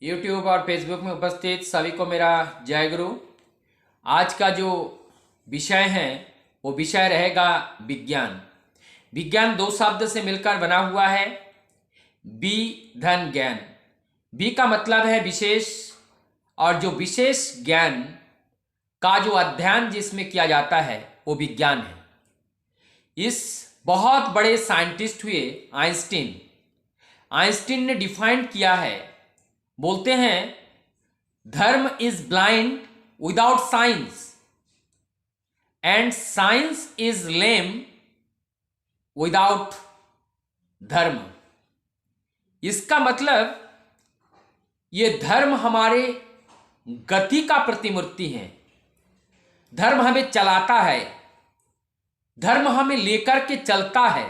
YouTube और Facebook में उपस्थित सभी को मेरा जय गुरु। आज का जो विषय है वो विषय रहेगा विज्ञान। विज्ञान दो शब्द से मिलकर बना हुआ है, बी धन ज्ञान। बी का मतलब है विशेष, और जो विशेष ज्ञान का जो अध्ययन जिसमें किया जाता है वो विज्ञान है। इस बहुत बड़े साइंटिस्ट हुए आइंस्टीन। आइंस्टीन ने डिफाइन किया है, बोलते हैं धर्म is blind without science and science is lame without धर्म। इसका मतलब ये धर्म हमारे गति का प्रतिमूर्ति है। धर्म हमें चलाता है, धर्म हमें लेकर के चलता है,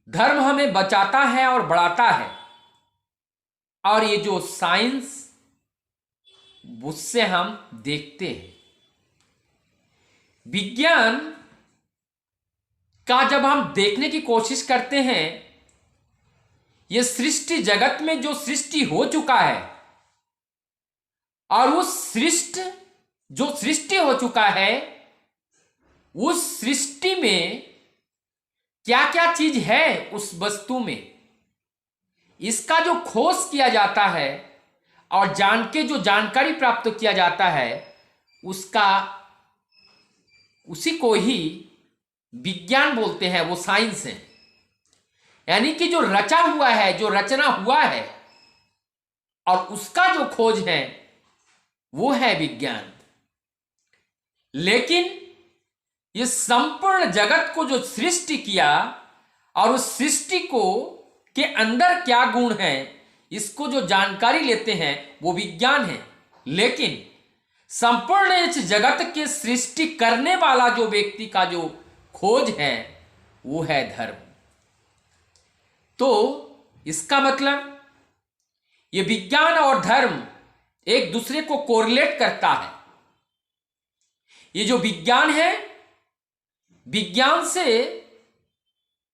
धर्म हमें बचाता है और बढ़ाता है। और ये जो साइंस उससे हम देखते हैं। विज्ञान का जब हम देखने की कोशिश करते हैं, ये सृष्टि जगत में जो सृष्टि हो चुका है और उस सृष्टि हो चुका है, उस सृष्टि में क्या क्या चीज है उस वस्तु में, इसका जो खोज किया जाता है और जान के जो जानकारी प्राप्त किया जाता है उसी को ही विज्ञान बोलते हैं, वो साइंस है। यानी कि जो रचा हुआ है, जो रचना हुआ है और उसका जो खोज है वो है विज्ञान। लेकिन ये संपूर्ण जगत को जो सृष्टि किया और उस सृष्टि को के अंदर क्या गुण है, इसको जो जानकारी लेते हैं वो विज्ञान है। लेकिन संपूर्ण इस जगत के सृष्टि करने वाला जो व्यक्ति का जो खोज है वो है धर्म। तो इसका मतलब ये विज्ञान और धर्म एक दूसरे को कोरिलेट करता है। ये जो विज्ञान है, विज्ञान से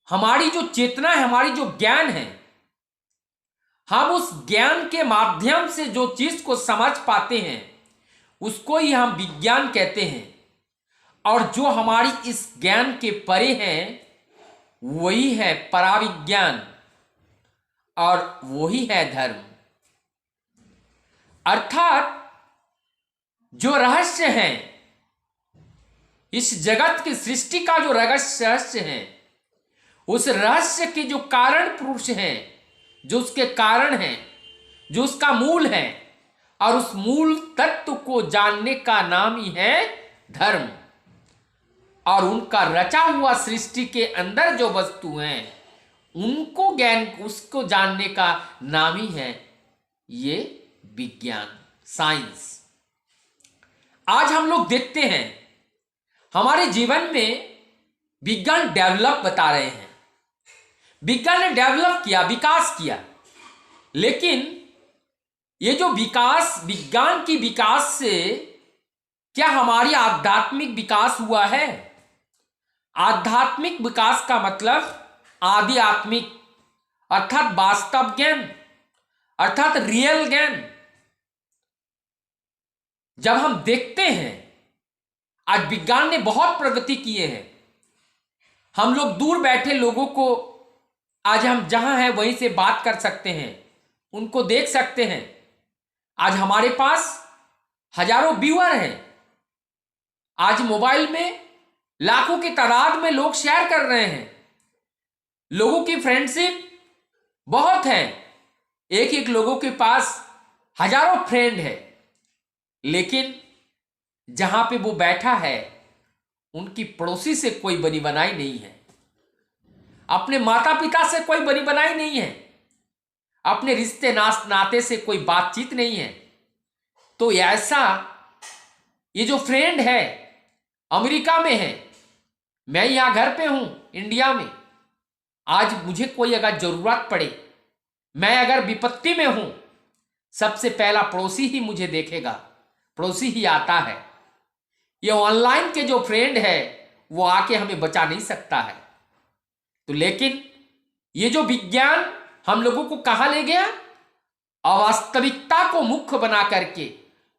हमारी जो चेतना है, हमारी जो ज्ञान है, हम उस ज्ञान के माध्यम से जो चीज को समझ पाते हैं उसको ही हम विज्ञान कहते हैं। और जो हमारी इस ज्ञान के परे हैं वही है पराविज्ञान, और वही है धर्म। अर्थात जो रहस्य है, इस जगत की सृष्टि का जो रहस्य है, उस रहस्य के जो कारण पुरुष हैं, जो उसके कारण हैं, जो उसका मूल है, और उस मूल तत्व को जानने का नाम ही है धर्म। और उनका रचा हुआ सृष्टि के अंदर जो वस्तु हैं उनको ज्ञान, उसको जानने का नाम ही है ये विज्ञान, साइंस। आज हम लोग देखते हैं हमारे जीवन में विज्ञान डेवलप बता रहे हैं, विज्ञान ने डेवलप किया, विकास किया। लेकिन ये जो विकास, विज्ञान की विकास से क्या हमारी आध्यात्मिक विकास हुआ है? आध्यात्मिक विकास का मतलब आध्यात्मिक अर्थात वास्तव ज्ञान, अर्थात रियल ज्ञान। जब हम देखते हैं आज विज्ञान ने बहुत प्रगति किए हैं। हम लोग दूर बैठे लोगों को आज हम जहां हैं वहीं से बात कर सकते हैं, उनको देख सकते हैं। आज हमारे पास हजारों व्यूअर हैं। आज मोबाइल में लाखों की तादाद में लोग शेयर कर रहे हैं। लोगों की फ्रेंडशिप बहुत है, एक एक लोगों के पास हजारों फ्रेंड है। लेकिन जहां पे वो बैठा है उनकी पड़ोसी से कोई बनी बनाई नहीं है, अपने माता पिता से कोई बनी बनाई नहीं है, अपने रिश्ते नाते से कोई बातचीत नहीं है। तो ऐसा ये जो फ्रेंड है अमेरिका में है, मैं यहां घर पे हूं इंडिया में। आज मुझे कोई अगर जरूरत पड़े, मैं अगर विपत्ति में हूं, सबसे पहला पड़ोसी ही मुझे देखेगा, पड़ोसी ही आता है। ये ऑनलाइन के जो फ्रेंड है वो आके हमें बचा नहीं सकता है। तो लेकिन ये जो विज्ञान हम लोगों को कहां ले गया, अवास्तविकता को मुख्य बना करके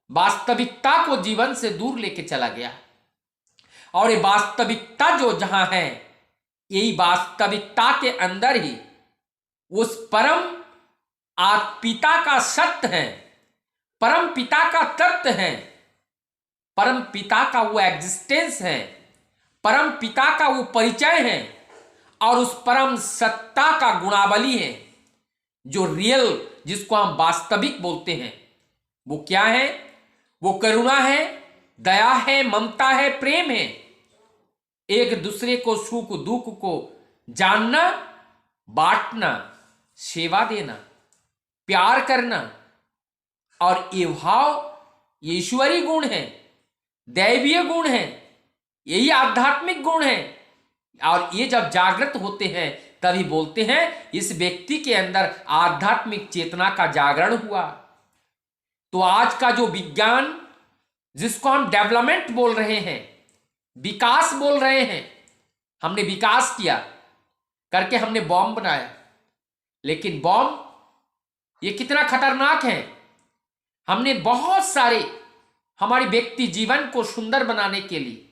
वास्तविकता को जीवन से दूर लेके चला गया। और ये वास्तविकता जो जहां है, यही वास्तविकता के अंदर ही उस परम पिता का सत्य है, परम पिता का तत्व है, परम पिता का वो एग्जिस्टेंस है, परम पिता का वो परिचय है, और उस परम सत्ता का गुणावली है जो रियल, जिसको हम वास्तविक बोलते हैं। वो क्या है? वो करुणा है, दया है, ममता है, प्रेम है, एक दूसरे को सुख दुख को जानना, बांटना, सेवा देना, प्यार करना। और ये भाव ईश्वरी गुण है, दैवीय गुण है, यही आध्यात्मिक गुण है। और ये जब जागृत होते हैं तभी बोलते हैं इस व्यक्ति के अंदर आध्यात्मिक चेतना का जागरण हुआ। तो आज का जो विज्ञान, जिसको हम डेवलपमेंट बोल रहे हैं, विकास बोल रहे हैं, हमने विकास किया करके हमने बॉम्ब बनाया, लेकिन बॉम्ब ये कितना खतरनाक है। हमने बहुत सारे हमारी व्यक्ति जीवन को सुंदर बनाने के लिए,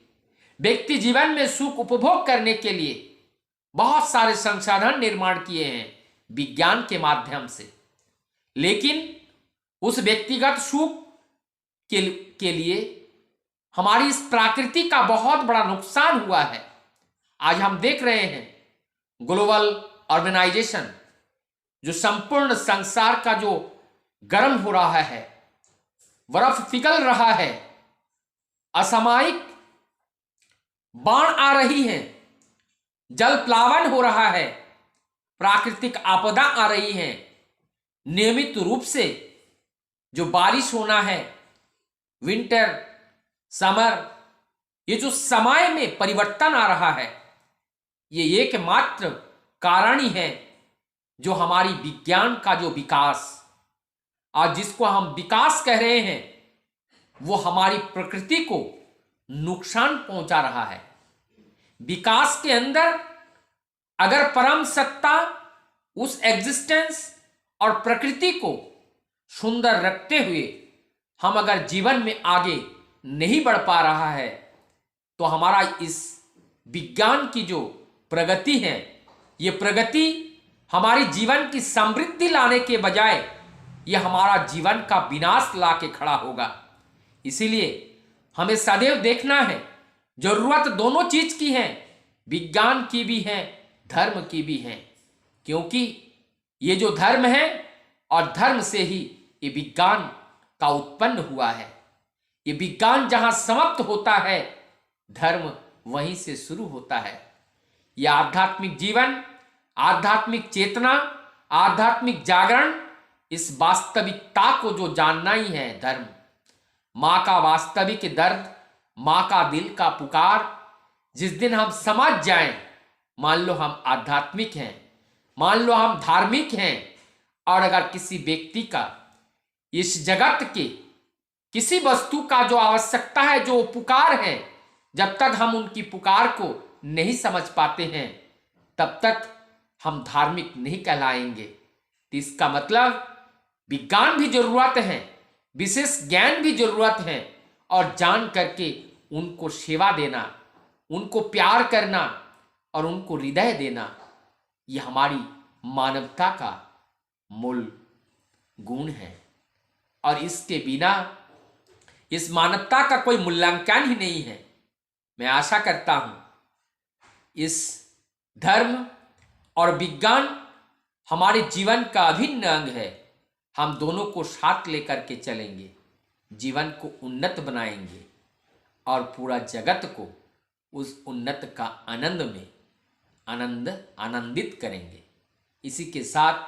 व्यक्ति जीवन में सुख उपभोग करने के लिए बहुत सारे संसाधन निर्माण किए हैं विज्ञान के माध्यम से, लेकिन उस व्यक्तिगत सुख के लिए हमारी इस प्रकृति का बहुत बड़ा नुकसान हुआ है। आज हम देख रहे हैं ग्लोबल ऑर्गेनाइजेशन, जो संपूर्ण संसार का जो गर्म हो रहा है, बर्फ पिघल रहा है, असामयिक बाढ़ आ रही है, जल प्लावन हो रहा है, प्राकृतिक आपदा आ रही है, नियमित रूप से जो बारिश होना है, विंटर, समर, ये जो समय में परिवर्तन आ रहा है, ये एकमात्र कारण ही है जो हमारी विज्ञान का जो विकास, आज जिसको हम विकास कह रहे हैं, वो हमारी प्रकृति को नुकसान पहुंचा रहा है। विकास के अंदर अगर परम सत्ता उस एग्जिस्टेंस और प्रकृति को सुंदर रखते हुए हम अगर जीवन में आगे नहीं बढ़ पा रहा है, तो हमारा इस विज्ञान की जो प्रगति है, ये प्रगति हमारी जीवन की समृद्धि लाने के बजाय ये हमारा जीवन का विनाश ला के खड़ा होगा। इसीलिए हमें सदैव देखना है, जरूरत दोनों चीज की है, विज्ञान की भी है, धर्म की भी है, क्योंकि ये जो धर्म है और धर्म से ही ये विज्ञान का उत्पन्न हुआ है। ये विज्ञान जहां समाप्त होता है, धर्म वहीं से शुरू होता है। यह आध्यात्मिक जीवन, आध्यात्मिक चेतना, आध्यात्मिक जागरण, इस वास्तविकता को जो जानना ही है धर्म। माँ का वास्तविक दर्द, माँ का दिल का पुकार, जिस दिन हम समझ जाएं, मान लो हम आध्यात्मिक हैं, मान लो हम धार्मिक हैं, और अगर किसी व्यक्ति का इस जगत के किसी वस्तु का जो आवश्यकता है, जो पुकार है, जब तक हम उनकी पुकार को नहीं समझ पाते हैं, तब तक हम धार्मिक नहीं कहलाएंगे। तो इसका मतलब विज्ञान भी जरूरत है, विशेष ज्ञान भी जरूरत है, और जान करके उनको सेवा देना, उनको प्यार करना और उनको हृदय देना, यह हमारी मानवता का मूल गुण है। और इसके बिना इस मानवता का कोई मूल्यांकन ही नहीं है। मैं आशा करता हूं इस धर्म और विज्ञान हमारे जीवन का अभिन्न अंग है। हम दोनों को साथ लेकर के चलेंगे, जीवन को उन्नत बनाएंगे और पूरा जगत को उस उन्नत का आनंद में आनंदित करेंगे। इसी के साथ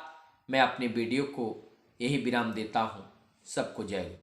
मैं अपने वीडियो को यही विराम देता हूँ। सबको जय।